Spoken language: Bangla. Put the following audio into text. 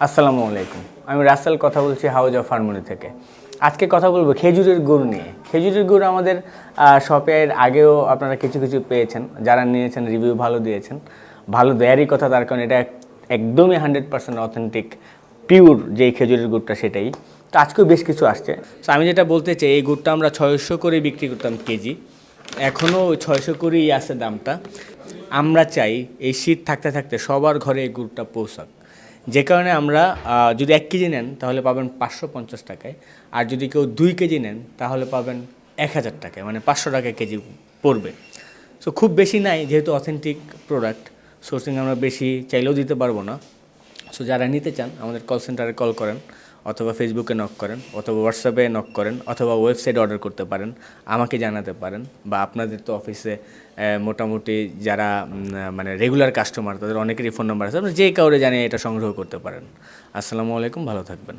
আসসালামু আলাইকুম। আমি রাসেল কথা বলছি হাউজ অফ হারমোনি থেকে। আজকে কথা বলবো খেজুরের গুড় নিয়ে। খেজুরের গুড় আমাদের শপে এর আগেও আপনারা কিছু কিছু পেয়েছেন, যারা নিয়েছেন রিভিউ ভালো দিয়েছেন। ভালো দেয়ারই কথা, তার কারণ এটা একদমই 100% অথেন্টিক পিওর যেই খেজুরের গুড়টা সেটাই। তো আজকেও বেশ কিছু আসছে। তো আমি যেটা বলতে চাই, এই গুড়টা আমরা 600 করে বিক্রি করতাম কেজি, এখনও ওই 600 করেই আছে দামটা। আমরা চাই এই শীত থাকতে থাকতে সবার ঘরে এই গুড়টা পৌঁছাক, যে কারণে আমরা যদি 1 কেজি নেন তাহলে পাবেন 550 টাকায়, আর যদি কেউ 2 কেজি নেন তাহলে পাবেন 1000 টাকায়, মানে 500 টাকা কেজি পড়বে। সো খুব বেশি নাই, যেহেতু অথেন্টিক প্রোডাক্ট, সোর্সিং আমরা বেশি চাইলেও দিতে পারবো না। সো যারা নিতে চান আমাদের কল সেন্টারে কল করেন, অথবা ফেসবুকে নক করেন, অথবা হোয়াটসঅ্যাপে নক করেন, অথবা ওয়েবসাইটে অর্ডার করতে পারেন, আমাকে জানাতে পারেন, বা আপনাদের তো অফিসে মোটামুটি যারা মানে রেগুলার কাস্টমার তাদের অনেকেরই ফোন নাম্বার আছে, আপনি যে কাউরে জানিয়ে এটা সংগ্রহ করতে পারেন। আসসালামু আলাইকুম, ভালো থাকবেন।